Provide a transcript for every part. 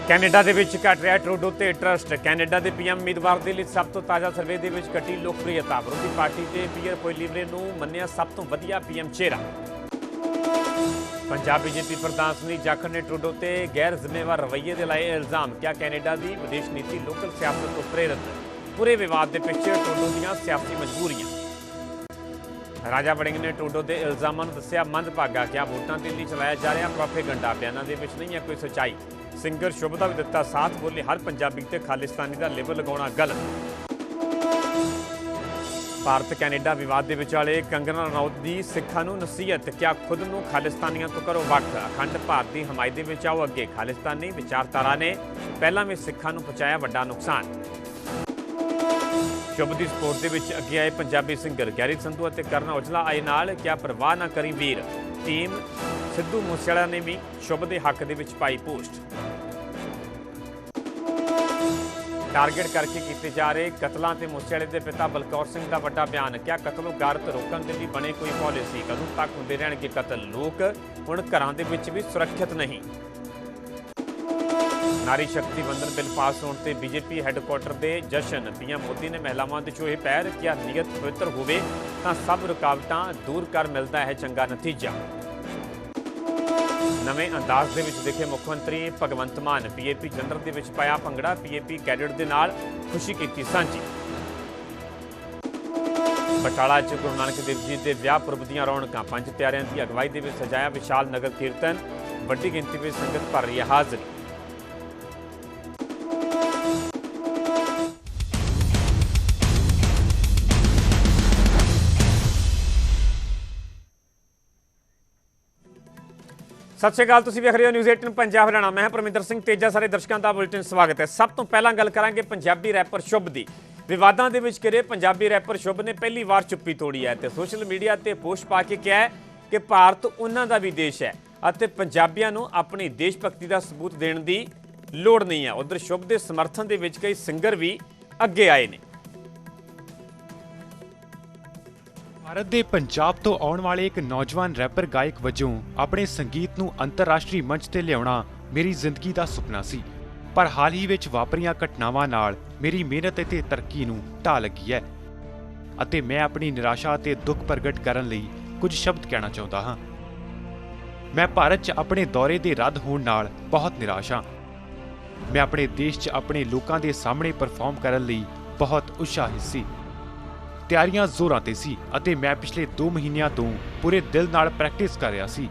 Canada ਦੇ ਵਿੱਚ ਘਟ ਰਿਹਾ ਟਰੂਡੋ ਤੇ ਟਰਸਟ। ਕੈਨੇਡਾ ਦੇ ਪੀਐਮ ਉਮੀਦਵਾਰ ਦੇ ਲਈ ਸਭ ਤੋਂ ਤਾਜ਼ਾ ਸਰਵੇ ਦੇ ਵਿੱਚ ਘਟੀ ਲੋਕਪ੍ਰਿਯਤਾ। ਵਿਰੋਧੀ ਪਾਰਟੀ ਦੇ ਪੀਅਰ ਪੋਇਲੀਵਰੇ ਨੂੰ ਮੰਨਿਆ ਸਭ ਤੋਂ ਵਧੀਆ ਪੀਐਮ ਚਿਹਰਾ। ਪੰਜਾਬ ਬੀਜੇਪੀ ਪ੍ਰਧਾਨ ਸੁਨੀਲ ਜਾਖੜ ਨੇ ਟਰੂਡੋ ਤੇ ਗੈਰ ਜ਼ਿੰਮੇਵਾਰ ਰਵੱਈਏ ਦੇ ਲਾਏ ਇਲਜ਼ਾਮ। ਕਿਹਾ ਕੈਨੇਡਾ ਦੀ ਵਿਦੇਸ਼ ਨੀਤੀ ਲੋਕਲ ਸਿਆਸਤ ਤੋਂ ਪ੍ਰੇਰਿਤ। ਪੂਰੇ ਵਿਵਾਦ ਦੇ ਪਿੱਛੇ ਟਰੂਡੋ ਦੀਆਂ ਸਿਆਸੀ ਮਜਬੂਰੀਆਂ। ਰਾਜਾ ਵੜਿੰਗ ਨੇ ਟਰੂਡੋ ਦੇ ਇਲਜ਼ਾਮਾਂ ਨੂੰ ਦੱਸਿਆ ਮੰਦਭਾਗਾ। ਕਿਹਾ ਵੋਟਾਂ ਦੇ ਲਈ ਚਲਾਇਆ ਜਾ ਰਿਹਾ ਪ੍ਰੋਪੇਗੰਡਾ। ਬਿਆਨਾਂ ਦੇ ਵਿੱਚ ਨਹੀਂ ਹੈ ਕੋਈ ਸੱਚਾਈ। ਸਿੰਗਰ ਸ਼ੁਭ ਦਾ ਵੀ ਦਿੱਤਾ ਸਾਥ। ਬੋਲੇ ਹਰ ਪੰਜਾਬੀ ਤੇ ਖਾਲਿਸਤਾਨੀ ਦਾ ਲੇਬਲ ਲਗਾਉਣਾ ਗਲਤ। ਭਾਰਤ ਕੈਨੇਡਾ ਵਿਵਾਦ ਦੇ ਵਿਚਾਲੇ ਕੰਗਨਾ ਰਣੌਤ ਦੀ ਸਿੱਖਾਂ ਨੂੰ ਨਸੀਹਤ। ਕਿਹਾ ਖੁਦ ਨੂੰ ਖਾਲਿਸਤਾਨੀਆਂ ਤੋਂ ਕਰੋ ਵੱਖ। ਅਖੰਡ ਭਾਰਤ ਦੀ ਹਮਾਇਤ ਦੇ ਵਿੱਚ ਆਓ ਅੱਗੇ। ਖਾਲਿਸਤਾਨੀ ਵਿਚਾਰਧਾਰਾ ਨੇ ਪਹਿਲਾਂ ਵੀ ਸਿੱਖਾਂ ਨੂੰ ਪਹੁੰਚਾਇਆ ਵੱਡਾ ਨੁਕਸਾਨ। ਸ਼ੁਭ ਦੀ ਸਪੋਰਟ ਦੇ ਵਿੱਚ ਅੱਗੇ ਆਏ ਪੰਜਾਬੀ ਸਿੰਗਰ ਗੈਰੀ ਸੰਧੂ ਅਤੇ ਕਰਨ ਔਜਲਾ ਆਏ ਨਾਲ। ਕਿਹਾ ਪਰਵਾਹ ਨਾ ਕਰੀ ਵੀਰ। ਟੀਮ ਸਿੱਧੂ ਮੂਸੇਵਾਲਾ ਨੇ ਵੀ ਸ਼ੁਭ ਦੇ ਹੱਕ ਦੇ ਵਿੱਚ ਪਾਈ ਪੋਸਟ। ਟਾਰਗੇਟ ਕਰਕੇ ਕੀਤੇ ਜਾ ਰਹੇ ਕਤਲਾਂ ਤੇ ਮੂਸੇਵਾਲੇ ਦੇ ਪਿਤਾ ਬਲਕੌਰ ਸਿੰਘ ਦਾ ਵੱਡਾ ਬਿਆਨ। ਕਿਹਾ ਕਤਲੋਂ ਗਾਰਤ ਰੋਕਣ ਦੇ ਲਈ ਬਣੇ ਕੋਈ ਪਾਲਿਸੀ। ਕਦੋਂ ਤੱਕ ਹੁੰਦੇ ਰਹਿਣਗੇ ਕਤਲ। ਲੋਕ ਹੁਣ ਘਰਾਂ ਦੇ ਵਿੱਚ ਵੀ ਸੁਰੱਖਿਅਤ ਨਹੀਂ। ਨਾਰੀ ਸ਼ਕਤੀ ਵੰਦਨ ਬਿੱਲ ਪਾਸ ਹੋਣ ਤੇ ਬੀਜੇਪੀ ਹੈੱਡਕੁਆਟਰ ਦੇ ਜਸ਼ਨ। ਪੀਐਮ ਮੋਦੀ ਨੇ ਮਹਿਲਾਵਾਂ ਦੇ ਛੋਹੇ ਪੈਰ। ਕਿਹਾ ਨੀਅਤ ਪਵਿੱਤਰ ਹੋਵੇ ਤਾਂ ਸਭ ਰੁਕਾਵਟਾਂ ਦੂਰ ਕਰ ਮਿਲਦਾ ਹੈ ਚੰਗਾ ਨਤੀਜਾ। ਨਵੇਂ ਅੰਦਾਜ਼ ਦੇ ਵਿੱਚ ਦਿਖੇ ਮੁੱਖ ਮੰਤਰੀ ਭਗਵੰਤ ਮਾਨ। ਪੀਏਪੀ ਜਨਰਲ ਦੇ ਵਿੱਚ ਪਾਇਆ ਭੰਗੜਾ। ਪੀਏਪੀ ਕੈਡਟ ਦੇ ਨਾਲ ਖੁਸ਼ੀ ਕੀਤੀ ਸਾਂਝੀ। ਬਟਾਲਾ 'ਚ ਗੁਰੂ ਨਾਨਕ ਦੇਵ ਜੀ ਦੇ ਵਿਆਹ ਪੁਰਬ ਦੀਆਂ ਰੌਣਕਾਂ। ਪੰਜ ਪਿਆਰਿਆਂ ਦੀ ਅਗਵਾਈ ਦੇ ਵਿੱਚ ਸਜਾਇਆ ਵਿਸ਼ਾਲ ਨਗਰ ਕੀਰਤਨ। ਵੱਡੀ ਗਿਣਤੀ ਵਿੱਚ ਸੰਗਤ ਭਰ ਰਹੀ ਹੈ ਹਾਜ਼ਰੀ। ਸਤਿ ਸ਼੍ਰੀ ਅਕਾਲ। ਤੁਸੀਂ ਵੇਖ ਰਹੇ ਹੋ ਨਿਊਜ਼ 18 ਪੰਜਾਬ ਹਰਿਆਣਾ। ਮੈਂ ਪਰਮਿੰਦਰ ਸਿੰਘ ਤੇਜਾ। ਸਾਰੇ ਦਰਸ਼ਕਾਂ ਦਾ ਬੁਲੇਟਿਨ ਸਵਾਗਤ ਹੈ। ਸਭ ਤੋਂ ਪਹਿਲਾਂ ਗੱਲ ਕਰਾਂਗੇ ਪੰਜਾਬੀ ਰੈਪਰ ਸ਼ੁਭ ਦੀ। ਵਿਵਾਦਾਂ ਦੇ ਵਿੱਚ ਘਿਰੇ ਪੰਜਾਬੀ ਰੈਪਰ ਸ਼ੁਭ ਨੇ ਪਹਿਲੀ ਵਾਰ ਚੁੱਪੀ ਤੋੜੀ ਹੈ ਤੇ ਸੋਸ਼ਲ ਮੀਡੀਆ ਤੇ ਪੋਸਟ ਪਾ ਕੇ ਕਿਹਾ ਹੈ ਕਿ ਭਾਰਤ ਉਹਨਾਂ ਦਾ ਵੀ ਦੇਸ਼ ਹੈ ਅਤੇ ਪੰਜਾਬੀਆਂ ਨੂੰ ਆਪਣੀ ਦੇਸ਼ ਭਗਤੀ ਦਾ ਸਬੂਤ ਦੇਣ ਦੀ ਲੋੜ ਨਹੀਂ ਹੈ। ਉਧਰ ਸ਼ੁਭ ਦੇ ਸਮਰਥਨ ਦੇ ਵਿੱਚ ਕਈ ਸਿੰਗਰ ਵੀ ਅੱਗੇ ਆਏ ਨੇ। ਭਾਰਤ ਦੇ ਪੰਜਾਬ ਤੋਂ ਆਉਣ ਵਾਲੇ ਇੱਕ ਨੌਜਵਾਨ ਰੈਪਰ ਗਾਇਕ ਵਜੋਂ ਆਪਣੇ ਸੰਗੀਤ ਨੂੰ ਅੰਤਰਰਾਸ਼ਟਰੀ ਮੰਚ ਤੇ ਲਿਆਉਣਾ ਮੇਰੀ ਜ਼ਿੰਦਗੀ ਦਾ ਸੁਪਨਾ ਸੀ। ਪਰ ਹਾਲ ਹੀ ਵਿੱਚ ਵਾਪਰੀਆਂ ਘਟਨਾਵਾਂ ਨਾਲ ਮੇਰੀ ਮਿਹਨਤ ਅਤੇ ਤਰੱਕੀ ਨੂੰ ਢਾਹ ਲੱਗੀ ਹੈ ਅਤੇ ਮੈਂ ਆਪਣੀ ਨਿਰਾਸ਼ਾ ਅਤੇ ਦੁੱਖ ਪ੍ਰਗਟ ਕਰਨ ਲਈ ਕੁਝ ਸ਼ਬਦ ਕਹਿਣਾ ਚਾਹੁੰਦਾ ਹਾਂ। ਮੈਂ ਭਾਰਤ 'ਚ ਆਪਣੇ ਦੌਰੇ ਦੇ ਰੱਦ ਹੋਣ ਨਾਲ ਬਹੁਤ ਨਿਰਾਸ਼ ਹਾਂ। ਮੈਂ ਆਪਣੇ ਦੇਸ਼ 'ਚ ਆਪਣੇ ਲੋਕਾਂ ਦੇ ਸਾਹਮਣੇ ਪਰਫਾਰਮ ਕਰਨ ਲਈ ਬਹੁਤ ਉਤਸ਼ਾਹਿਤ ਸੀ। ਤਿਆਰੀਆਂ ਜ਼ੋਰਾਂ ਤੇ ਸੀ ਅਤੇ ਮੈਂ ਪਿਛਲੇ 2 ਮਹੀਨਿਆਂ ਤੋਂ ਪੂਰੇ ਦਿਲ ਨਾਲ ਪ੍ਰੈਕਟਿਸ ਕਰ ਰਿਹਾ ਸੀ।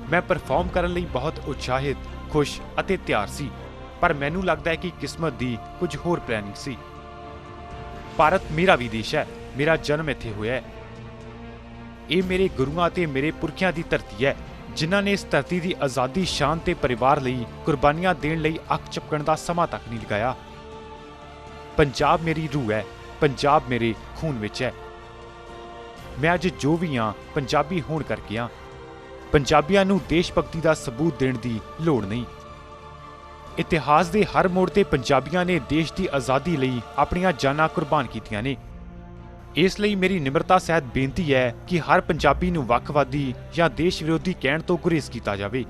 ਮੈਂ ਪਰਫਾਰਮ ਕਰਨ ਲਈ ਬਹੁਤ ਉਤਸ਼ਾਹਿਤ, ਖੁਸ਼ ਅਤੇ ਤਿਆਰ ਸੀ, ਪਰ ਮੈਨੂੰ ਲੱਗਦਾ ਹੈ ਕਿ ਕਿਸਮਤ ਦੀ ਕੁਝ ਹੋਰ ਪਲੈਨਿੰਗ ਸੀ। ਭਾਰਤ ਮੇਰਾ ਵੀ ਦੇਸ਼ ਹੈ। ਮੇਰਾ ਜਨਮ ਇੱਥੇ ਹੋਇਆ ਹੈ। ਇਹ ਮੇਰੇ ਗੁਰੂਆਂ ਅਤੇ ਮੇਰੇ ਪੁਰਖਿਆਂ ਦੀ ਧਰਤੀ ਹੈ ਜਿਨ੍ਹਾਂ ਨੇ ਇਸ ਧਰਤੀ ਦੀ ਆਜ਼ਾਦੀ, ਸ਼ਾਨ ਤੇ ਪਰਿਵਾਰ ਲਈ ਕੁਰਬਾਨੀਆਂ ਦੇਣ ਲਈ ਅੱਖ ਝਪਕਣ ਦਾ ਸਮਾਂ ਤੱਕ ਨਹੀਂ ਲਗਾਇਆ। ਪੰਜਾਬ ਮੇਰੀ ਰੂਹ ਹੈ। ਪੰਜਾਬ ਮੇਰੇ ਖੂਨ ਵਿੱਚ ਹੈ। ਮੈਂ ਅੱਜ ਜੋ ਵੀ ਹਾਂ ਪੰਜਾਬੀ ਹੋਣ ਕਰਕੇ ਹਾਂ। ਪੰਜਾਬੀਆਂ ਨੂੰ ਦੇਸ਼ ਭਗਤੀ ਦਾ ਸਬੂਤ ਦੇਣ ਦੀ ਲੋੜ ਨਹੀਂ। ਇਤਿਹਾਸ ਦੇ ਹਰ ਮੋੜ ਤੇ ਪੰਜਾਬੀਆਂ ਨੇ ਦੇਸ਼ ਦੀ ਆਜ਼ਾਦੀ ਲਈ ਆਪਣੀਆਂ ਜਾਨਾਂ ਕੁਰਬਾਨ ਕੀਤੀਆਂ ਨੇ। ਇਸ ਲਈ ਮੇਰੀ ਨਿਮਰਤਾ ਸਹਿਤ ਬੇਨਤੀ ਹੈ ਕਿ ਹਰ ਪੰਜਾਬੀ ਨੂੰ ਵੱਖਵਾਦੀ ਜਾਂ ਦੇਸ਼ ਵਿਰੋਧੀ ਕਹਿਣ ਤੋਂ ਗੁਰੇਜ਼ ਕੀਤਾ ਜਾਵੇ।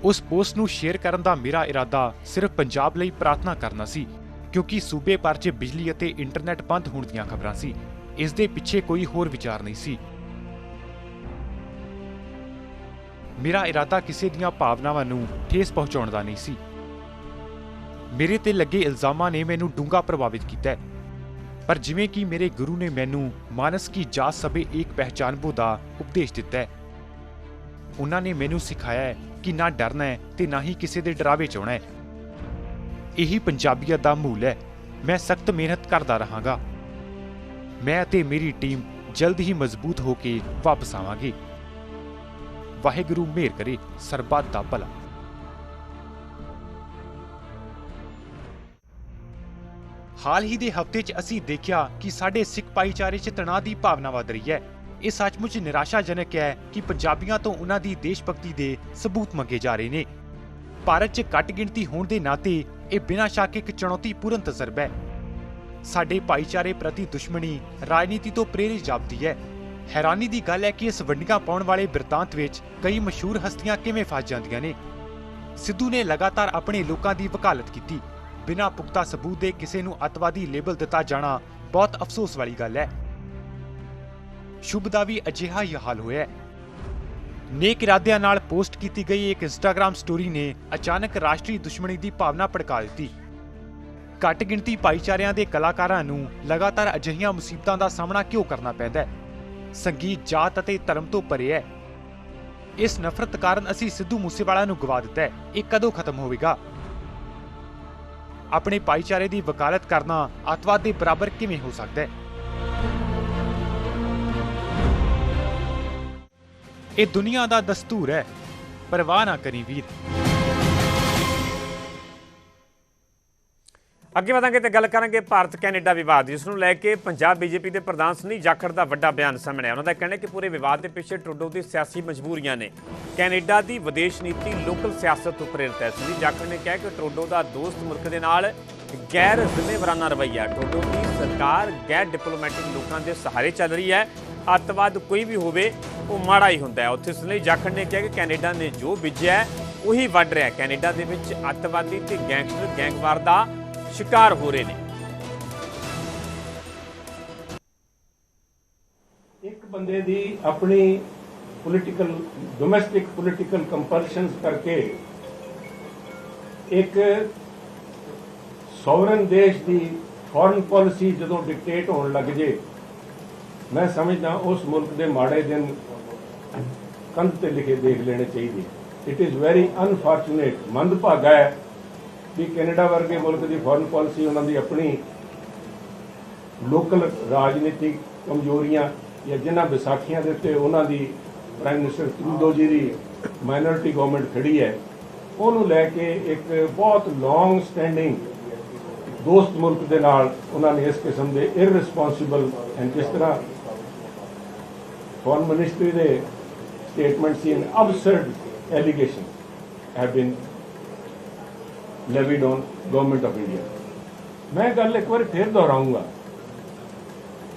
ਉਸ ਪੋਸਟ ਨੂੰ ਸ਼ੇਅਰ ਕਰਨ ਦਾ ਮੇਰਾ ਇਰਾਦਾ ਸਿਰਫ ਪੰਜਾਬ ਲਈ ਪ੍ਰਾਰਥਨਾ ਕਰਨਾ ਸੀ, ਕਿਉਂਕਿ ਸੂਬੇ ਭਰ 'ਚ ਬਿਜਲੀ ਅਤੇ ਇੰਟਰਨੈਟ ਬੰਦ ਹੋਣ ਦੀਆਂ ਖਬਰਾਂ ਸੀ। ਇਸ ਦੇ ਪਿੱਛੇ ਕੋਈ ਹੋਰ ਵਿਚਾਰ ਨਹੀਂ ਸੀ। ਮੇਰਾ ਇਰਾਦਾ ਕਿਸੇ ਦੀਆਂ ਭਾਵਨਾਵਾਂ ਨੂੰ ਠੇਸ ਪਹੁੰਚਾਉਣ ਦਾ ਨਹੀਂ ਸੀ। ਮੇਰੇ ਤੇ ਲੱਗੇ ਇਲਜ਼ਾਮਾਂ ਨੇ ਮੈਨੂੰ ਡੂੰਘਾ ਪ੍ਰਭਾਵਿਤ ਕੀਤਾ ਹੈ, ਪਰ ਜਿਵੇਂ ਕਿ ਮੇਰੇ ਗੁਰੂ ਨੇ ਮੈਨੂੰ ਮਾਨਸ ਕੀ ਜਾਤ ਸਭੇ ਏਕ ਪਹਿਚਾਨਬੋ ਦਾ ਉਪਦੇਸ਼ ਦਿੱਤਾ ਹੈ, ਉਹਨਾਂ ਨੇ ਮੈਨੂੰ ਸਿਖਾਇਆ ਹੈ ਕਿ ਨਾ ਡਰਨਾ ਹੈ ਤੇ ਨਾ ਹੀ ਕਿਸੇ ਦੇ ਡਰਾਵੇ 'ਚ ਆਉਣਾ ਹੈ। ਇਹੀ ਪੰਜਾਬੀਅਤ ਦਾ ਮੂਲ ਹੈ। ਮੈਂ ਸਖਤ ਮਿਹਨਤ ਕਰਦਾ ਰਹਾਂਗਾ। ਮੈਂ ਅਤੇ ਮੇਰੀ ਟੀਮ ਜਲਦ ਹੀ ਮਜ਼ਬੂਤ ਹੋ ਕੇ ਵਾਪਸ ਆਵਾਂਗੇ। ਵਾਹਿਗੁਰੂ ਮਿਹਰ ਕਰੇ ਸਰਬੱਤ ਦਾ ਭਲਾ। ਹਾਲ ਹੀ ਦੇ ਹਫ਼ਤੇ 'ਚ ਅਸੀਂ ਦੇਖਿਆ ਕਿ ਸਾਡੇ ਸਿੱਖ ਭਾਈਚਾਰੇ 'ਚ ਤਣਾਅ ਦੀ ਭਾਵਨਾ ਵਧ ਰਹੀ ਹੈ। ਇਹ ਸੱਚਮੁੱਚ ਨਿਰਾਸ਼ਾਜਨਕ ਹੈ ਕਿ ਪੰਜਾਬੀਆਂ ਤੋਂ ਉਹਨਾਂ ਦੀ ਦੇਸ਼ ਭਗਤੀ ਦੇ ਸਬੂਤ ਮੰਗੇ ਜਾ ਰਹੇ ਨੇ। ਭਾਰਤ 'ਚ ਘੱਟ ਗਿਣਤੀ ਹੋਣ ਦੇ ਨਾਤੇ ਇਹ ਬਿਨਾਂ ਸ਼ੱਕ ਇੱਕ ਚੁਣੌਤੀਪੂਰਨ ਤਜਰਬਾ ਹੈ। ਸਾਡੇ ਭਾਈਚਾਰੇ ਪ੍ਰਤੀ ਦੁਸ਼ਮਣੀ ਰਾਜਨੀਤੀ ਤੋਂ ਪ੍ਰੇਰਿਤ ਜਾਪਦੀ ਹੈ। ਹੈਰਾਨੀ ਦੀ ਗੱਲ ਹੈ ਕਿ ਇਸ ਵੰਡੀਆਂ ਪਾਉਣ ਵਾਲੇ ਬਿਰਤਾਂਤ ਵਿੱਚ ਕਈ ਮਸ਼ਹੂਰ ਹਸਤੀਆਂ ਕਿਵੇਂ ਫਸ ਜਾਂਦੀਆਂ ਨੇ। ਸਿੱਧੂ ਨੇ ਲਗਾਤਾਰ ਆਪਣੇ ਲੋਕਾਂ ਦੀ ਵਕਾਲਤ ਕੀਤੀ। ਬਿਨਾਂ ਪੁਖਤਾ ਸਬੂਤ ਦੇ ਕਿਸੇ ਨੂੰ ਅੱਤਵਾਦੀ ਲੇਬਲ ਦਿੱਤਾ ਜਾਣਾ ਬਹੁਤ ਅਫਸੋਸ ਵਾਲੀ ਗੱਲ ਹੈ। ਸ਼ੁਭ ਦਾ ਵੀ ਅਜਿਹਾ ਹੀ ਹਾਲ ਹੋਇਆ ਹੈ। ਨੇਕ ਇਰਾਦਿਆਂ ਨਾਲ ਪੋਸਟ ਕੀਤੀ ਗਈ ਇੱਕ ਇੰਸਟਾਗ੍ਰਾਮ ਸਟੋਰੀ ਨੇ ਅਚਾਨਕ ਰਾਸ਼ਟਰੀ ਦੁਸ਼ਮਣੀ ਦੀ ਭਾਵਨਾ ਭੜਕਾ ਦਿੱਤੀ। ਘੱਟ ਗਿਣਤੀ ਭਾਈਚਾਰਿਆਂ ਦੇ ਕਲਾਕਾਰਾਂ ਨੂੰ ਲਗਾਤਾਰ ਅਜਿਹੀਆਂ ਮੁਸੀਬਤਾਂ ਦਾ ਸਾਹਮਣਾ ਕਿਉਂ ਕਰਨਾ ਪੈਂਦਾ ਹੈ? ਸੰਗੀਤ ਜਾਤ ਅਤੇ ਧਰਮ ਤੋਂ ਪਰੇ ਹੈ। ਇਸ ਨਫ਼ਰਤ ਕਾਰਨ ਅਸੀਂ ਸਿੱਧੂ ਮੂਸੇਵਾਲਾ ਨੂੰ ਗਵਾ ਦਿੱਤਾ ਹੈ। ਇਹ ਕਦੋਂ ਖਤਮ ਹੋਵੇਗਾ? ਆਪਣੇ ਭਾਈਚਾਰੇ ਦੀ ਵਕਾਲਤ ਕਰਨਾ ਅੱਤਵਾਦ ਦੇ ਬਰਾਬਰ ਕਿਵੇਂ ਹੋ ਸਕਦਾ ਹੈ? ਇਹ ਦੁਨੀਆ ਦਾ ਦਸਤੂਰ ਹੈ। ਪਰਵਾਹ ਨਾ ਕਰੀ ਵੀਰ। ਅੱਗੇ ਵਧਾਂਗੇ ਤੇ ਗੱਲ ਕਰਾਂਗੇ ਭਾਰਤ ਕੈਨੇਡਾ ਵਿਵਾਦ ਜਿਸ ਨੂੰ ਲੈ ਕੇ ਪੰਜਾਬ ਬੀਜੇਪੀ ਦੇ ਪ੍ਰਧਾਨ ਸੁਨੀਲ ਜਾਖੜ ਦਾ ਵੱਡਾ ਬਿਆਨ ਸਾਹਮਣੇ ਆਇਆ। ਉਹਨਾਂ ਦਾ ਕਹਿਣਾ ਹੈ ਕਿ ਪੂਰੇ ਵਿਵਾਦ ਦੇ ਪਿੱਛੇ ਟਰੂਡੋ ਦੀ ਸਿਆਸੀ ਮਜਬੂਰੀਆਂ ਨੇ। ਕੈਨੇਡਾ ਦੀ ਵਿਦੇਸ਼ ਨੀਤੀ ਲੋਕਲ ਸਿਆਸਤ ਤੋਂ ਪ੍ਰੇਰਿਤ ਹੈ। ਸੁਨੀਲ ਜਾਖੜ ਨੇ ਕਿਹਾ ਕਿ ਟਰੂਡੋ ਦਾ ਦੋਸਤ ਮੁਲਕ ਦੇ ਨਾਲ ਗੈਰ ਜ਼ਿੰਮੇਵਾਰਾਨਾ ਰਵੱਈਆ। ਟਰੂਡੋ ਦੀ ਸਰਕਾਰ ਗੈਰ ਡਿਪਲੋਮੈਟਿਕ ਲੋਕਾਂ ਦੇ ਸਹਾਰੇ ਚੱਲ ਰਹੀ ਹੈ। ਅੱਤਵਾਦ ਕੋਈ ਵੀ ਹੋਵੇ ਉਹ ਮਾੜਾ ਹੀ ਹੁੰਦਾ ਹੈ। ਉੱਥੇ ਸੁਨੀਲ ਜਾਖੜ ਨੇ ਕਿਹਾ ਕਿ ਕੈਨੇਡਾ ਨੇ ਜੋ ਬੀਜਿਆ ਹੈ ਉਹੀ ਵੱਢ ਰਿਹਾ। ਕੈਨੇਡਾ ਦੇ ਵਿੱਚ ਅੱਤਵਾਦੀ ਤੇ ਗੈਂਗਸਟਰ ਗੈਂਗਵਾਰ ਦਾ शिकार हो रहे ने। एक बंदे दी अपनी पॉलिटिकल डोमेस्टिक पॉलिटिकल कंपल्शनस करके एक सॉवरन देश की फॉरेन पॉलिसी जो डिक्टेट होने लग जे, मैं समझदा उस मुल्क के माड़े दिन कंध ते लिखे देख लेने चाहिए। इट इज़ वेरी अनफॉर्चुनेट, मंदभागा है भी कैनेडा वर्गे मुल्क की फॉरेन पॉलिसी उन्होंने अपनी लोकल राजनीतिक कमजोरियां या जिन्होंने विसाखियां के उत्ते उन्होंने प्राइम मिनिस्टर ट्रूडो जी की माइनॉरिटी गवर्नमेंट खड़ी है उन्होंने लैके एक बहुत लॉन्ग स्टैंडिंग दोस्त मुल्क के नाल उन्होंने इस किस्म के इररिस्पॉन्सिबल एंड जिस तरह फॉरेन मिनिस्ट्री के स्टेटमेंट सी and absurd allegation have been levied on government of India. मैं गल एक बार फिर दोहराऊंगा,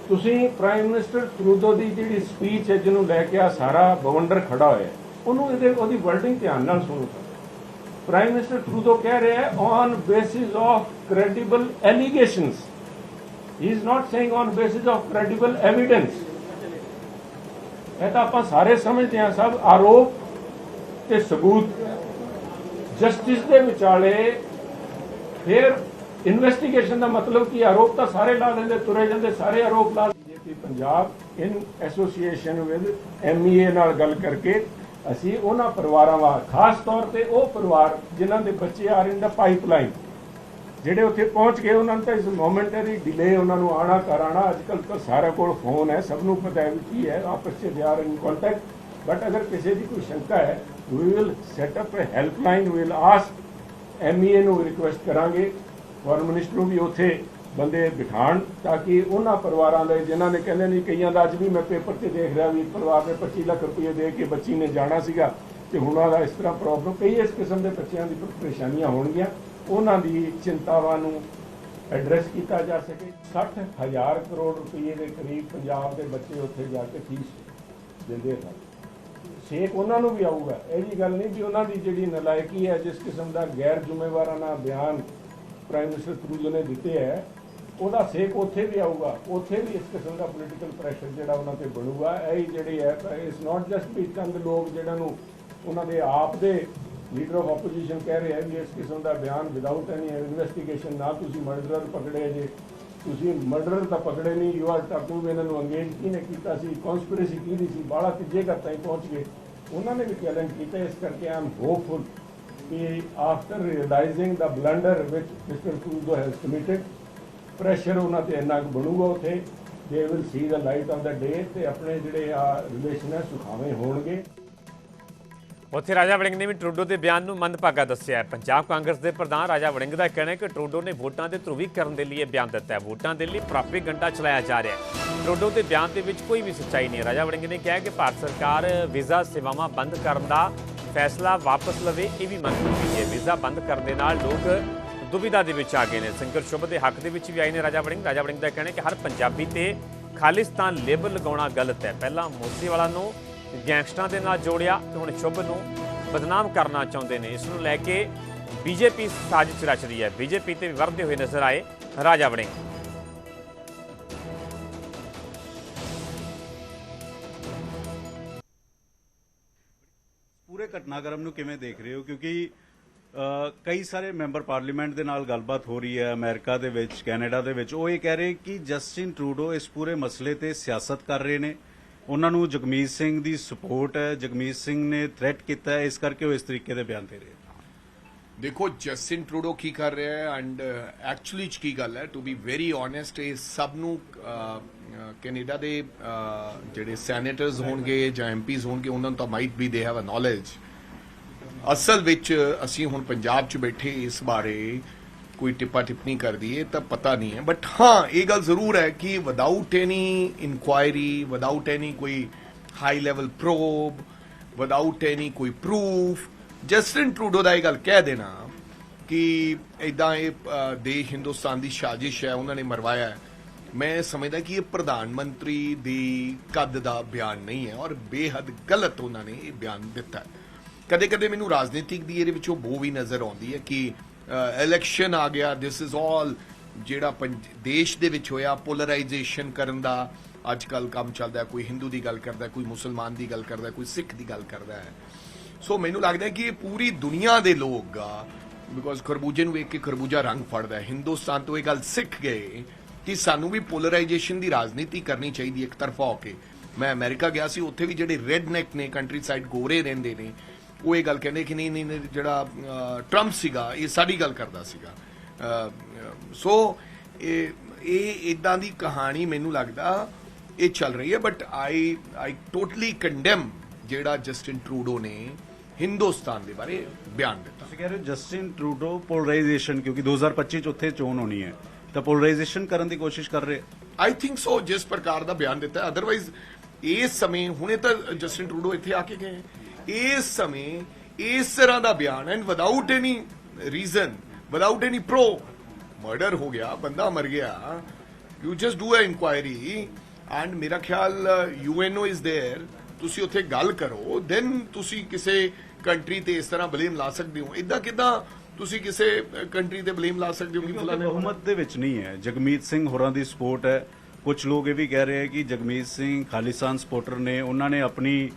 तुसी प्राइम मिनिस्टर ट्रूडो की जी स्पीच है जिन्होंने लैके आ सारा बवंडर खड़ा होया उन्होंने वर्डिंग ध्यान नाल सुनो। प्राइम मिनिस्टर ट्रूडो कह रहे हैं on basis of credible allegations, he is not saying on basis of credible evidence. ये तो आप सारे समझते हैं, सब आरोप ते सबूत जस्टिस के विचाले फिर इन्वेस्टिगेशन का मतलब कि आरोप तो सारे ला देंगे, तुरे जाते सारे आरोप ला। BJP Punjab in association with MEA नाल गल करके असी उन्हां परिवारां वा खास तौर पर वो परिवार जिन्हां दे बच्चे आर इन द पाइपलाइन ਜਿਹੜੇ ਉੱਥੇ ਪਹੁੰਚ ਗਏ ਉਹਨਾਂ ਨੂੰ ਤਾਂ ਇਸ ਮੋਮੈਂਟਰੀ ਡਿਲੇ ਉਹਨਾਂ ਨੂੰ ਆਣਾ ਕਰਾਣਾ ਅੱਜਕੱਲ ਤਾਂ ਸਾਰਾ ਕੋਲ ਫੋਨ ਹੈ, ਸਭ ਨੂੰ ਪਤਾ ਹੈ ਕੀ ਹੈ, ਆਪਸ ਵਿੱਚ they are in contact. But ਅਗਰ ਕਿਸੇ ਦੀ ਕੋਈ ਸ਼ੰਕਾ ਹੈ we will set up a helpline, we will ask MEA ਨੂੰ ਰਿਕੁਐਸਟ ਕਰਾਂਗੇ ਫੋਰਨ ਮਿਨਿਸਟਰ ਨੂੰ ਵੀ ਉੱਥੇ ਬੰਦੇ ਬਿਠਾਣ ਤਾਂ ਕਿ ਉਹਨਾਂ ਪਰਿਵਾਰਾਂ ਲਈ ਜਿਨ੍ਹਾਂ ਨੇ ਕਹਿੰਦੇ ਨਹੀਂ, ਕਈਆਂ ਦਾ ਅੱਜ ਵੀ ਮੈਂ ਪੇਪਰ ਤੇ ਦੇਖ ਰਿਹਾ ਵੀ ਪਰਿਵਾਰ ਨੇ 25 ਲੱਖ ਰੁਪਏ ਦੇ ਕੇ ਬੱਚੀ ਨੇ ਜਾਣਾ ਸੀਗਾ ਤੇ ਹੁਣ ਉਹਦਾ ਇਸ ਤਰ੍ਹਾਂ ਪ੍ਰੋਬਲਮ, ਕਈ ਇਸ ਕਿਸਮ ਦੇ ਬੱਚਿਆਂ ਦੀ ਪਰੇਸ਼ਾਨੀਆਂ ਹੋਣਗੀਆਂ, ਉਹਨਾਂ ਦੀ ਚਿੰਤਾਵਾਂ ਨੂੰ ਐਡਰੈਸ ਕੀਤਾ ਜਾ ਸਕੇ। 60,000 ਕਰੋੜ ਰੁਪਏ ਦੇ ਕਰੀਬ ਪੰਜਾਬ ਦੇ ਬੱਚੇ ਉੱਥੇ ਜਾ ਕੇ ਫੀਸ ਦਿੰਦੇ ਸਨ। ਛੇਕ ਉਹਨਾਂ ਨੂੰ ਵੀ ਆਊਗਾ, ਇਹ ਜੀ ਗੱਲ ਨਹੀਂ ਵੀ ਉਹਨਾਂ ਦੀ ਜਿਹੜੀ ਨਲਾਇਕੀ ਹੈ, ਜਿਸ ਕਿਸਮ ਦਾ ਗੈਰ ਜ਼ਿੰਮੇਵਾਰਾਨਾ ਬਿਆਨ ਪ੍ਰਾਈਮ ਮਿਨਿਸਟਰ ਟਰੂਡੋ ਨੇ ਦਿੱਤੇ ਹੈ, ਉਹਦਾ ਸੇਕ ਉੱਥੇ ਵੀ ਆਊਗਾ। ਉੱਥੇ ਵੀ ਇਸ ਕਿਸਮ ਦਾ ਪੋਲੀਟੀਕਲ ਪ੍ਰੈਸ਼ਰ ਜਿਹੜਾ ਉਹਨਾਂ ਤੇ ਬਣੂਗਾ। ਇਹ ਜਿਹੜੀ ਹੈ ਇਟਸ ਨਾਟ ਜਸਟ ਵੀ ਚੰਦ ਲੋਕ ਜਿਹੜਾ ਨੂੰ ਉਹਨਾਂ ਦੇ ਆਪ ਦੇ ਲੀਡਰ ਆਫ ਆਪੋਜੀਸ਼ਨ ਕਹਿ ਰਹੇ ਹੈ ਵੀ ਇਸ ਕਿਸਮ ਦਾ ਬਿਆਨ ਵਿਦਆਊਟ ਐਨੀ ਇਨਵੈਸਟੀਗੇਸ਼ਨ, ਨਾ ਤੁਸੀਂ ਮਰਡਰਰ ਪਕੜੇ ਜੇ, ਤੁਸੀਂ ਮਰਡਰਰ ਤਾਂ ਪਕੜੇ ਨਹੀਂ, ਯੂ ਆਰ ਟਾਕਿੰਗ ਇਹਨਾਂ ਨੂੰ ਅੰਗੇਜ ਕਿਹਨੇ ਕੀਤਾ ਸੀ, ਕਨਸਪੀਰੇਸੀ ਕਿਹਦੀ ਸੀ, ਬਾਲਾ ਤੀਜੇ ਘਰ ਤਾਈਂ ਪਹੁੰਚ ਗਏ। ਉਹਨਾਂ ਨੇ ਵੀ ਚੈਲੰਜ ਕੀਤਾ। ਇਸ ਕਰਕੇ ਆਈ ਐਮ ਹੋਪਫੁਲ ਕਿ after realising the blunder which mister Trudeau has committed, pressure ਉਹਨਾਂ ਤੇ ਇੰਨਾ ਕੁ ਬਣੂਗਾ ਉੱਥੇ, they will see the light of the day ਤੇ ਆਪਣੇ ਜਿਹੜੇ ਆ ਰਿਲੇਸ਼ਨ ਹੈ ਸੁਖਾਵੇਂ ਹੋਣਗੇ। ਉੱਥੇ ਰਾਜਾ ਵੜਿੰਗ ਨੇ ਵੀ ਟਰੂਡੋ ਦੇ ਬਿਆਨ ਨੂੰ ਮੰਦਭਾਗਾ ਦੱਸਿਆ ਹੈ। ਪੰਜਾਬ ਕਾਂਗਰਸ ਦੇ ਪ੍ਰਧਾਨ ਰਾਜਾ ਵੜਿੰਗ ਦਾ ਕਹਿਣਾ ਹੈ ਕਿ ਟਰੂਡੋ ਨੇ ਵੋਟਾਂ ਦੇ ਧਰੁਵੀਕਰਨ ਦੇ ਲਈ ਬਿਆਨ ਦਿੱਤਾ ਹੈ। ਵੋਟਾਂ ਦੇ ਲਈ ਪ੍ਰੋਪੇਗੈਂਡਾ ਚਲਾਇਆ ਜਾ ਰਿਹਾ ਹੈ। ਟਰੂਡੋ ਦੇ ਬਿਆਨ ਦੇ ਵਿੱਚ ਕੋਈ ਵੀ ਸੱਚਾਈ ਨਹੀਂ ਹੈ। ਰਾਜਾ ਵੜਿੰਗ ਨੇ ਕਿਹਾ ਕਿ ਭਾਰਤ ਸਰਕਾਰ ਵੀਜ਼ਾ ਸੇਵਾਵਾਂ ਬੰਦ ਕਰਨ ਦਾ ਫੈਸਲਾ ਵਾਪਸ ਲਵੇ, ਇਹ ਵੀ ਮੰਗ ਕੀਤੀ ਹੈ। ਵੀਜ਼ਾ ਬੰਦ ਕਰਨ ਦੇ ਨਾਲ ਲੋਕ ਦੁਵਿਧਾ ਦੇ ਵਿੱਚ ਆ ਗਏ ਨੇ। ਸੰਘਰਸ਼ ਸ਼ੁਭ ਦੇ ਹੱਕ ਦੇ ਵਿੱਚ ਵੀ ਆਏ ਨੇ ਰਾਜਾ ਵੜਿੰਗ। ਰਾਜਾ ਵੜਿੰਗ ਦਾ ਕਹਿਣਾ ਹੈ ਕਿ ਹਰ ਪੰਜਾਬੀ ਤੇ ਖਾਲਿਸਤਾਨ ਲੇਬਲ ਲਗਾਉਣਾ ਗਲਤ ਹੈ। ਪਹਿਲਾਂ ਮੂਸੇਵਾਲਾ ਨੂੰ ਗੈਂਗਸਟਰਾਂ ਦੇ ਨਾਲ ਜੋੜਿਆ ਤੇ ਹੁਣ ਸ਼ੁਭ ਨੂੰ ਬਦਨਾਮ ਕਰਨਾ ਚਾਹੁੰਦੇ ਨੇ। ਇਸ ਨੂੰ ਲੈ ਕੇ ਬੀਜੇਪੀ ਸਾਜ਼ਿਸ਼ ਰਚ ਰਹੀ ਹੈ। ਬੀਜੇਪੀ ਤੇ ਵੀ ਵਰਦੇ ਹੋਏ ਨਜ਼ਰ ਆਏ ਰਾਜਾ ਵੜਿੰਗ। ਪੂਰੇ ਘਟਨਾਕ੍ਰਮ ਨੂੰ ਕਿਵੇਂ ਦੇਖ ਰਹੇ ਹੋ, ਕਿਉਂਕਿ ਕਈ ਸਾਰੇ ਮੈਂਬਰ ਪਾਰਲੀਮੈਂਟ ਦੇ ਨਾਲ ਗੱਲਬਾਤ ਹੋ ਰਹੀ ਹੈ ਅਮਰੀਕਾ ਦੇ ਵਿੱਚ, ਕੈਨੇਡਾ ਦੇ ਵਿੱਚ। ਉਹ ਇਹ ਕਹਿ ਰਹੇ ਕਿ ਜਸਟਿਨ ਟਰੂਡੋ ਇਸ ਪੂਰੇ ਮਸਲੇ ਤੇ ਸਿਆਸਤ ਕਰ ਰਹੇ ਨੇ, ਉਹਨਾਂ ਨੂੰ ਜਗਮੀਤ ਸਿੰਘ ਦੀ ਸਪੋਰਟ ਹੈ, ਜਗਮੀਤ ਸਿੰਘ ਨੇ ਥ੍ਰੈਟ ਕੀਤਾ ਹੈ, ਇਸ ਕਰਕੇ ਉਹ ਇਸ ਤਰੀਕੇ ਦੇ ਬਿਆਨ ਦੇ ਰਹੇ। ਦੇਖੋ ਜਸਟਿਨ ਟਰੂਡੋ ਕੀ ਕਰ ਰਿਹਾ ਹੈ ਐਂਡ ਐਕਚੁਅਲੀ ਚ ਕੀ ਗੱਲ ਹੈ, ਟੂ ਬੀ ਵੈਰੀ ਓਨੈਸਟ, ਇਹ ਸਭ ਨੂੰ ਕੈਨੇਡਾ ਦੇ ਜਿਹੜੇ ਸੈਨੇਟਰਸ ਹੋਣਗੇ ਜਾਂ ਐਮਪੀਜ਼ ਹੋਣਗੇ ਉਹਨਾਂ ਨੂੰ ਤਾਂ might be they have a knowledge. ਅਸਲ ਵਿੱਚ ਅਸੀਂ ਹੁਣ ਪੰਜਾਬ 'ਚ ਬੈਠੇ ਇਸ ਬਾਰੇ ਕੋਈ ਟਿੱਪਾ ਟਿੱਪਣੀ ਕਰ ਦਈਏ ਤਾਂ ਪਤਾ ਨਹੀਂ ਹੈ, ਬਟ ਹਾਂ ਇਹ ਗੱਲ ਜ਼ਰੂਰ ਹੈ ਕਿ ਵਿਦਾਊਟ ਐਨੀ ਇਨਕੁਆਇਰੀ, ਵਿਦਾਊਟ ਐਨੀ ਕੋਈ ਹਾਈ ਲੈਵਲ ਪ੍ਰੋਬ, ਵਿਦਾਊਟ ਐਨੀ ਕੋਈ ਪ੍ਰੂਫ, ਜਸਟਿਨ ਟਰੂਡੋ ਦਾ ਇਹ ਗੱਲ ਕਹਿ ਦੇਣਾ ਕਿ ਇਦਾਂ ਇਹ ਦੇਸ਼ ਹਿੰਦੁਸਤਾਨ ਦੀ ਸਾਜ਼ਿਸ਼ ਹੈ, ਉਹਨਾਂ ਨੇ ਮਰਵਾਇਆ ਹੈ, ਮੈਂ ਸਮਝਦਾ ਕਿ ਇਹ ਪ੍ਰਧਾਨ ਮੰਤਰੀ ਦੀ ਕੱਦ ਦਾ ਬਿਆਨ ਨਹੀਂ ਹੈ ਔਰ ਬੇਹੱਦ ਗਲਤ ਉਹਨਾਂ ਨੇ ਇਹ ਬਿਆਨ ਦਿੱਤਾ ਹੈ। ਕਦੇ ਕਦੇ ਮੈਨੂੰ ਰਾਜਨੀਤਿਕ ਦੀ ਇਹਦੇ ਵਿੱਚੋਂ ਬੋ ਵੀ ਨਜ਼ਰ ਆਉਂਦੀ ਹੈ ਕਿ ਇਲੈਕਸ਼ਨ ਆ ਗਿਆ, ਦਿਸ ਇਜ਼ ਆਲ ਜਿਹੜਾ ਦੇਸ਼ ਦੇ ਵਿੱਚ ਹੋਇਆ ਪੋਲਰਾਈਜੇਸ਼ਨ ਕਰਨ ਦਾ ਅੱਜ ਕੱਲ ਕੰਮ ਚੱਲਦਾ, ਕੋਈ ਹਿੰਦੂ ਦੀ ਗੱਲ ਕਰਦਾ, ਕੋਈ ਮੁਸਲਮਾਨ ਦੀ ਗੱਲ ਕਰਦਾ, ਕੋਈ ਸਿੱਖ ਦੀ ਗੱਲ ਕਰਦਾ ਹੈ। ਸੋ ਮੈਨੂੰ ਲੱਗਦਾ ਕਿ ਇਹ ਪੂਰੀ ਦੁਨੀਆ ਦੇ ਲੋਕ ਬਿਕੋਜ਼ ਖਰਬੂਜੇ ਨੂੰ ਵੇਖ ਕੇ ਖਰਬੂਜਾ ਰੰਗ ਫੜਦਾ ਹੈ, ਹਿੰਦੁਸਤਾਨ ਤੋਂ ਇਹ ਗੱਲ ਸਿੱਖ ਗਏ ਕਿ ਸਾਨੂੰ ਵੀ ਪੋਲਰਾਈਜੇਸ਼ਨ ਦੀ ਰਾਜਨੀਤੀ ਕਰਨੀ ਚਾਹੀਦੀ ਇੱਕ ਤਰਫਾ ਹੋ ਕੇ। ਮੈਂ ਅਮਰੀਕਾ ਗਿਆ ਸੀ, ਉੱਥੇ ਵੀ ਜਿਹੜੇ ਰੈਡ ਨੈਕ ਨੇ, ਕੰਟਰੀ ਸਾਈਡ ਗੋਰੇ ਰਹਿੰਦੇ ਨੇ, ਉਹ ਇਹ ਗੱਲ ਕਹਿੰਦੇ ਕਿ ਨਹੀਂ ਜਿਹੜਾ ਟਰੰਪ ਸੀਗਾ ਇਹ ਸਾਡੀ ਗੱਲ ਕਰਦਾ ਸੀਗਾ। ਸੋ ਇਹ ਇਦਾਂ ਦੀ ਕਹਾਣੀ ਮੈਨੂੰ ਲੱਗਦਾ ਇਹ ਚੱਲ ਰਹੀ ਹੈ। ਬਟ ਆਈ ਟੋਟਲੀ ਕੰਡੈਮ ਜਿਹੜਾ ਜਸਟਿਨ ਟਰੂਡੋ ਨੇ ਹਿੰਦੁਸਤਾਨ ਦੇ ਬਾਰੇ ਬਿਆਨ ਦਿੱਤਾ। ਤੁਸੀਂ ਕਹਿ ਰਹੇ ਹੋ ਜਸਟਿਨ ਟਰੂਡੋ ਪੋਲਰਾਈਜੇਸ਼ਨ, ਕਿਉਂਕਿ 2025 ਚ ਉੱਥੇ ਚੋਣ ਹੋਣੀ ਹੈ ਤਾਂ ਪੋਲਰਾਈਜੇਸ਼ਨ ਕਰਨ ਦੀ ਕੋਸ਼ਿਸ਼ ਕਰ ਰਹੇ। ਆਈ ਥਿੰਕ ਸੋ, ਜਿਸ ਪ੍ਰਕਾਰ ਦਾ ਬਿਆਨ ਦਿੱਤਾ। ਅਦਰਵਾਈਜ਼ ਇਸ ਸਮੇਂ ਹੁਣੇ ਤਾਂ ਜਸਟਿਨ ਟਰੂਡੋ ਇੱਥੇ ਆ ਕੇ ਗਏ, ਇਸ ਸਮੇਂ ਇਸ ਤਰ੍ਹਾਂ ਦਾ ਬਿਆਨ and without any reason, without any pro, murder ਹੋ ਗਿਆ, ਬੰਦਾ ਮਰ ਗਿਆ, you just do a inquiry and ਮੇਰਾ ਖਿਆਲ UNO ਇਜ਼ ਦੇਅਰ, ਤੁਸੀਂ ਉੱਥੇ ਗੱਲ ਕਰੋ, ਦੈਨ ਤੁਸੀਂ ਕਿਸੇ ਕੰਟਰੀ ਤੇ ਇਸ ਤਰ੍ਹਾਂ ਬਲੇਮ ਲਾ ਸਕਦੇ ਹੋ। ਇਦਾਂ ਕਿਦਾਂ ਤੁਸੀਂ ਕਿਸੇ ਕੰਟਰੀ ਤੇ ਬਲੇਮ ਲਾ ਸਕਦੇ ਹੋ ਕਿ ਫਲਾਣੇ ਬਹੁਮਤ ਦੇ ਵਿੱਚ ਨਹੀਂ ਹੈ। ਜਗਮੀਤ ਸਿੰਘ ਹੋਰਾਂ ਦੀ ਸਪੋਰਟ ਹੈ। ਕੁਝ ਲੋਕ ਇਹ ਵੀ ਕਹਿ ਰਹੇ ਹੈ ਕਿ ਜਗਮੀਤ ਸਿੰਘ ਖਾਲਿਸਤਾਨ ਸਪੋਰਟਰ ਨੇ, ਉਹਨਾਂ ਨੇ ਆਪਣੀ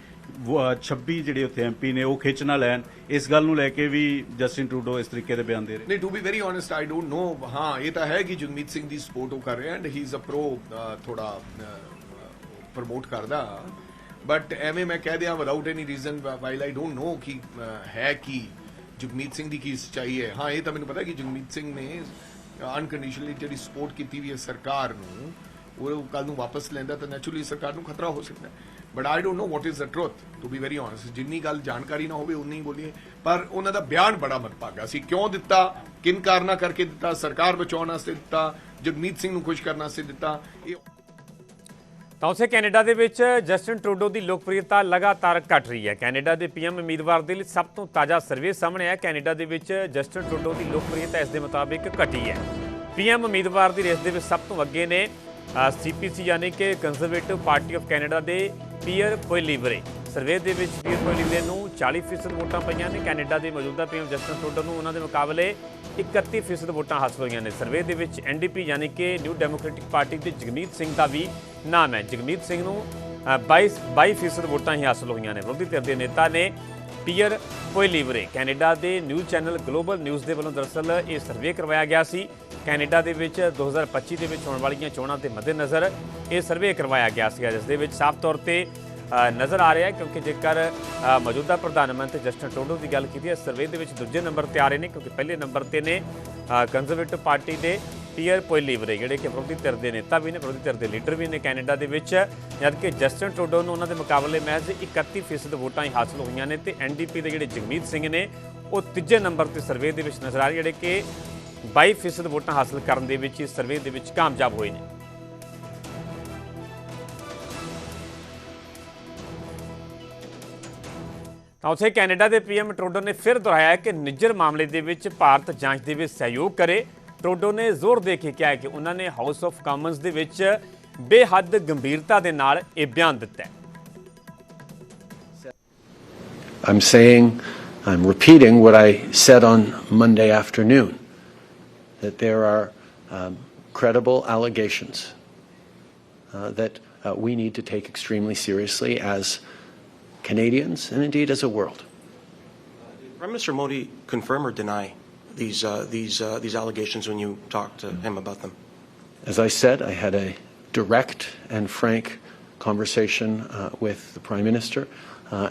26 ਜਿਹੜੇ ਉੱਥੇ MP ਨੇ ਉਹ ਖਿੱਚ ਨਾ ਲੈਣ, ਇਸ ਗੱਲ ਨੂੰ ਲੈ ਕੇ ਵੀ ਜਸਟਿਨ ਟਰੂਡੋ ਇਸ ਤਰੀਕੇ ਦੇ ਬਿਆਨ ਦੇ ਰਹੇ। ਨਹੀਂ, to be very honest I don't know. ਹਾਂ ਇਹ ਤਾਂ ਹੈ ਕਿ ਜਗਮੀਤ ਸਿੰਘ ਦੀ ਸਪੋਰਟ ਉਹ ਕਰ ਰਿਹਾ and he is a pro, ਥੋੜਾ ਪ੍ਰਮੋਟ ਕਰਦਾ, ਬਟ ਐਵੇਂ ਮੈਂ ਕਹਿ ਦਿਆਂ without any reason while I don't know ਕਿ ਹੈ ਕੀ ਜਗਮੀਤ ਸਿੰਘ ਦੀ ਕੀ ਸੱਚਾਈ ਹੈ। ਹਾਂ ਇਹ ਤਾਂ ਮੈਨੂੰ ਪਤਾ ਕਿ ਜਗਮੀਤ ਸਿੰਘ ਨੇ ਅਨਕੰਡੀਸ਼ਨਲੀ ਜਿਹੜੀ ਸਪੋਰਟ ਕੀਤੀ ਵੀ ਹੈ ਸਰਕਾਰ ਨੂੰ, ਉਹ ਕੱਲ ਨੂੰ ਵਾਪਸ ਲੈਂਦਾ ਤਾਂ ਨੈਚੁਰਲੀ ਸਰਕਾਰ ਨੂੰ ਖਤਰਾ ਹੋ ਸਕਦਾ ਹੈ। But I don't know what is the truth, to be very honest. ਜਿੰਨੀ ਗੱਲ ਜਾਣਕਾਰੀ ਨਾ ਹੋਵੇ ਉਨੀ ਬੋਲੀਏ, ਪਰ ਉਹਨਾਂ ਦਾ ਬਿਆਨ ਬੜਾ ਮੰਦਭਾਗਾ ਸੀ। ਕਿਉਂ ਦਿੱਤਾ, ਕਿਨ ਕਾਰਨਾਂ ਕਰਕੇ ਦਿੱਤਾ, ਸਰਕਾਰ ਬਚਾਉਣ ਵਾਸਤੇ ਦਿੱਤਾ, ਜਗਮੀਤ ਸਿੰਘ ਨੂੰ ਖੁਸ਼ ਕਰਨ ਵਾਸਤੇ ਦਿੱਤਾ। ਇਹ ਤਾਂ ਉਸੇ ਕੈਨੇਡਾ ਦੇ ਵਿੱਚ ਜਸਟਿਨ ਟਰੂਡੋ ਦੀ ਲੋਕਪ੍ਰਿਯਤਾ ਲਗਾਤਾਰ ਘਟ ਰਹੀ ਹੈ। ਕੈਨੇਡਾ ਦੇ PM ਉਮੀਦਵਾਰ ਦੇ ਲਈ ਸਭ ਤੋਂ ਤਾਜ਼ਾ ਸਰਵੇ ਸਾਹਮਣੇ ਆਇਆ। ਕੈਨੇਡਾ ਦੇ ਵਿੱਚ ਜਸਟਿਨ ਟਰੂਡੋ ਦੀ ਲੋਕਪ੍ਰਿਯਤਾ ਇਸ ਦੇ ਮੁਤਾਬਿਕ ਘਟੀ ਹੈ। PM ਉਮੀਦਵਾਰ ਦੀ ਰੇਸ ਦੇ ਵਿੱਚ ਸਭ ਤੋਂ ਅੱਗੇ ਨੇ CPC ਯਾਨੀ ਕਿ ਕੰਜ਼ਰਵੇਟਿਵ ਪਾਰਟੀ ਆਫ ਕੈਨੇਡਾ ਦੇ ਪੀਅਰ ਪੋਇਲੀਵਰੇ। ਸਰਵੇ ਦੇ ਵਿੱਚ ਪੀਅਰ ਪੋਇਲੀਵਰੇ ਨੂੰ 40% ਵੋਟਾਂ ਪਈਆਂ ਨੇ। ਕੈਨੇਡਾ ਦੇ ਮੌਜੂਦਾ PM ਜਸਟਿਨ ਟਰੂਡੋ ਨੂੰ ਉਹਨਾਂ ਦੇ ਮੁਕਾਬਲੇ 31% ਵੋਟਾਂ ਹਾਸਲ ਹੋਈਆਂ ਨੇ। ਸਰਵੇ ਦੇ ਵਿੱਚ NDP ਯਾਨੀ ਕਿ ਨਿਊ ਡੈਮੋਕ੍ਰੈਟਿਕ ਪਾਰਟੀ ਦੇ ਜਗਮੀਤ ਸਿੰਘ ਦਾ ਵੀ ਨਾਮ ਹੈ। ਜਗਮੀਤ ਸਿੰਘ ਨੂੰ 22% ਵੋਟਾਂ ਹੀ ਹਾਸਲ ਹੋਈਆਂ ਨੇ। ਵਿਰੋਧੀ ਧਿਰ ਦੇ ਨੇਤਾ ਨੇ ਪੀਅਰ ਪੋਇਲੀਵਰੇ। ਕੈਨੇਡਾ ਦੇ ਨਿਊਜ਼ ਚੈਨਲ ਗਲੋਬਲ ਨਿਊਜ਼ ਦੇ ਵੱਲੋਂ ਦਰਅਸਲ ਇਹ ਸਰਵੇ ਕਰਵਾਇਆ ਗਿਆ ਸੀ। ਕੈਨੇਡਾ ਦੇ ਵਿੱਚ 2025 ਦੇ ਵਿੱਚ ਹੋਣ ਵਾਲੀਆਂ ਚੋਣਾਂ ਦੇ ਮੱਦੇਨਜ਼ਰ ਇਹ ਸਰਵੇ ਕਰਵਾਇਆ ਗਿਆ ਸੀ, ਜਿਸ ਦੇ ਵਿੱਚ ਸਾਫ਼ ਤੌਰ ਤੇ ਨਜ਼ਰ ਆ ਰਿਹਾ ਹੈ ਕਿਉਂਕਿ ਜੇਕਰ ਮੌਜੂਦਾ ਪ੍ਰਧਾਨ ਮੰਤਰੀ ਜਸਟਿਨ ਟਰੂਡੋ ਦੀ ਗੱਲ ਕੀਤੀ ਹੈ, ਸਰਵੇ ਦੇ ਵਿੱਚ ਦੂਜੇ ਨੰਬਰ ਤੇ ਆ ਰਹੇ ਨੇ ਕਿਉਂਕਿ ਪਹਿਲੇ ਨੰਬਰ ਤੇ ਨੇ ਕੰਜ਼ਰਵੇਟਿਵ ਪਾਰਟੀ ਦੇ ਪੀਅਰ ਪੋਇਲੀਵਰੇ, ਜਿਹੜੇ ਕਿ ਵਿਰੋਧੀ ਧਿਰ ਦੇ ਨੇਤਾ ਵੀ ਨੇ, ਵਿਰੋਧੀ ਧਿਰ ਦੇ ਲੀਡਰ ਵੀ ਨੇ ਕੈਨੇਡਾ ਦੇ ਵਿੱਚ। ਜਦਕਿ ਜਸਟਿਨ ਟਰੂਡੋ ਨੂੰ ਉਹਨਾਂ ਦੇ ਮੁਕਾਬਲੇ ਮਹਿਜ਼ 31% ਵੋਟਾਂ ਹੀ ਹਾਸਲ ਹੋਈਆਂ ਨੇ ਤੇ NDP ਦੇ ਜਿਹੜੇ ਜਗਮੀਤ ਸਿੰਘ ਨੇ ਉਹ ਤੀਜੇ ਨੰਬਰ ਤੇ ਸਰਵੇ ਦੇ ਵਿੱਚ ਨਜ਼ਰ ਆ ਰਹੇ, ਜਿਹੜੇ ਕਿ 22% ਵੋਟਾਂ ਹਾਸਲ ਕਰਨ ਦੇ ਵਿੱਚ ਇਸ ਸਰਵੇ ਦੇ ਵਿੱਚ ਕਾਮਯਾਬ ਹੋਏ ਨੇ। ਤਾਂ ਉੱਥੇ ਕੈਨੇਡਾ ਦੇ PM ਟਰੂਡੋ ਨੇ ਫਿਰ ਦੁਹਰਾਇਆ ਕਿ ਨਿੱਜਰ ਮਾਮਲੇ ਦੇ ਵਿੱਚ ਭਾਰਤ ਜਾਂਚ ਦੇ ਵਿੱਚ ਸਹਿਯੋਗ ਕਰੇ। ਟਰੂਡੋ ਨੇ ਜ਼ੋਰ ਦੇ ਕੇ ਕਿਹਾ ਕਿ ਉਹਨਾਂ ਨੇ ਹਾਊਸ ਆਫ ਕਾਮਨਸ ਦੇ ਵਿੱਚ ਬੇਹੱਦ ਗੰਭੀਰਤਾ ਦੇ ਨਾਲ ਇਹ ਬਿਆਨ ਦਿੱਤਾ ਹੈ। I'm saying I'm repeating what I said on Monday afternoon, that there are credible allegations that we need to take extremely seriously as Canadians and indeed as a world. Did Prime Minister Modi confirm or deny these allegations when you talked to him about them? As I said, I had a direct and frank conversation with the Prime Minister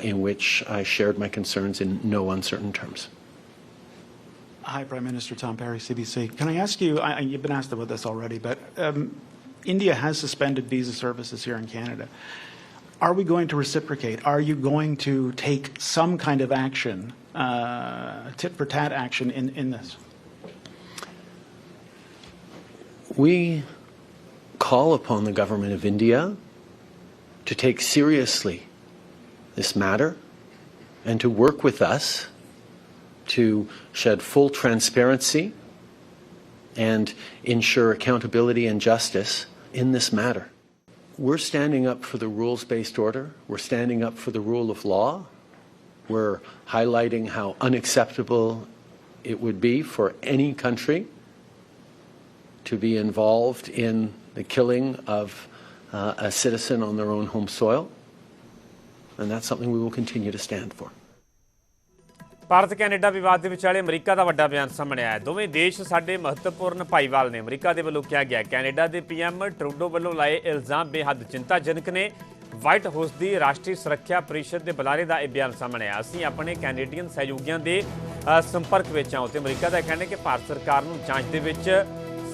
in which I shared my concerns in no uncertain terms. Hi, Prime Minister Tom Perry, CBC. Can I ask you, you've been asked about this already, but India has suspended visa services here in Canada. Are we going to reciprocate? Are you going to take some kind of action, tit-for-tat action in this? We call upon the government of India to take seriously this matter and to work with us to shed full transparency and ensure accountability and justice in this matter. We're standing up for the rules-based order. We're standing up for the rule of law. We're highlighting how unacceptable it would be for any country to be involved in the killing of a citizen on their own home soil. And that's something we will continue to stand for. Bharat Canada ਵਿਵਾਦ ਦੇ ਵਿਚਾਲੇ America ਦਾ ਵੱਡਾ ਬਿਆਨ ਸਾਹਮਣੇ ਆਇਆ। ਦੋਵੇਂ ਦੇਸ਼ ਸਾਡੇ ਮਹੱਤਵਪੂਰਨ ਭਾਈਵਾਲ ਨੇ। ਅਮਰੀਕਾ ਦੇ ਵੱਲੋਂ ਕਿਹਾ ਗਿਆ ਕੈਨੇਡਾ ਦੇ ਪੀਐਮ ਟਰੂਡੋ ਵੱਲੋਂ ਲਾਏ ਇਲਜ਼ਾਮ ਬੇਹੱਦ ਚਿੰਤਾਜਨਕ ਨੇ। ਵਾਈਟ ਹਾਊਸ ਦੀ ਰਾਸ਼ਟਰੀ ਸੁਰੱਖਿਆ ਪਰਿਸ਼ਦ ਦੇ ਬੁਲਾਰੇ ਦਾ ਇਹ ਬਿਆਨ ਸਾਹਮਣੇ ਆਇਆ। ਅਸੀਂ ਆਪਣੇ ਕੈਨੇਡੀਅਨ ਸਹਿਯੋਗੀਆਂ ਦੇ ਸੰਪਰਕ ਵਿੱਚ ਹਾਂ ਤੇ ਅਮਰੀਕਾ ਦਾ ਕਹਿਣਾ ਹੈ ਕਿ ਭਾਰਤ ਸਰਕਾਰ ਨੂੰ ਜਾਂਚ ਦੇ ਵਿੱਚ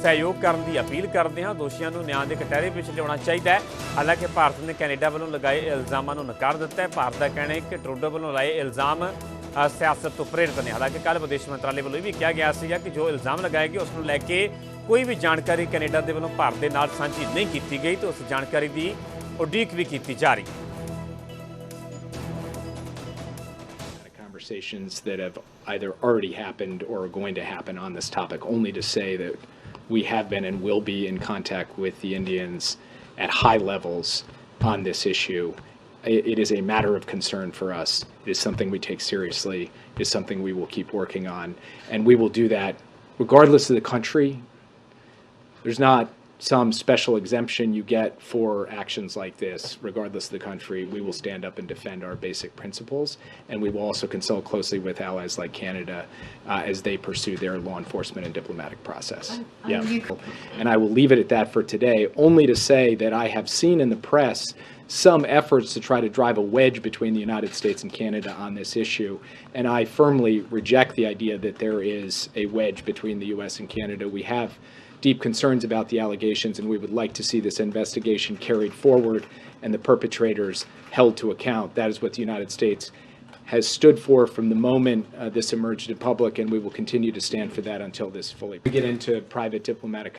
ਸਹਿਯੋਗ ਕਰਨ ਦੀ ਅਪੀਲ ਕਰਦੇ ਹਾਂ। ਦੋਸ਼ੀਆਂ ਨੂੰ ਨਿਆਂ ਦੇ ਕਟਹਿਰੇ ਵਿੱਚ ਲਿਆਉਣਾ ਚਾਹੀਦਾ ਹੈ। ਹਾਲਾਂਕਿ ਭਾਰਤ ਨੇ ਕੈਨੇਡਾ ਵੱਲੋਂ ਲਗਾਏ ਇਲਜ਼ਾਮਾਂ ਨੂੰ ਨਕਾਰ ਦਿੱਤਾ ਹੈ। ਭਾਰਤ ਦਾ ਕਹਿਣਾ ਹੈ ਕਿ ਟਰੂਡੋ ਵੱਲੋਂ ਲਾਏ ਇਲਜ਼ਾਮ ਸਿਆਸਤ ਤੋਂ ਪ੍ਰੇਰਿਤ ਨੇ। ਹਾਲਾਂਕਿ ਕੱਲ੍ਹ ਵਿਦੇਸ਼ ਮੰਤਰਾਲੇ ਵੱਲੋਂ ਇਹ ਵੀ ਕਿਹਾ ਗਿਆ ਸੀਗਾ ਕਿ ਜੋ ਇਲਜ਼ਾਮ ਲਗਾਏ ਗਏ ਉਸ ਨੂੰ ਲੈ ਕੇ ਕੋਈ ਵੀ ਜਾਣਕਾਰੀ ਕੈਨੇਡਾ ਦੇ ਵੱਲੋਂ ਭਾਰਤ ਦੇ ਨਾਲ ਸਾਂਝੀ ਨਹੀਂ ਕੀਤੀ ਗਈ ਤੇ ਉਸ ਜਾਣਕਾਰੀ ਦੀ ਉਡੀਕ ਵੀ ਕੀਤੀ ਜਾ ਰਹੀ। Conversations that have either already happened or are going to happen on this topic, only to say that we have been and will be in contact with the Indians at high levels on this issue. It is a matter of concern for us. It is something we take seriously. It is something we will keep working on. And we will do that regardless of the country. There's not some special exemption you get for actions like this. Regardless of the country, we will stand up and defend our basic principles. And we will also consult closely with allies like Canada as they pursue their law enforcement and diplomatic process. And I will leave it at that for today, only to say that I have seen in the press some efforts to try to drive a wedge between the United States and Canada on this issue. And I firmly reject the idea that there is a wedge between the U.S. and Canada. We have deep concerns about the allegations, and we would like to see this investigation carried forward and the perpetrators held to account. That is what the United States has stood for from the moment this emerged in public, and we will continue to stand for that until this fully. We get into private diplomatic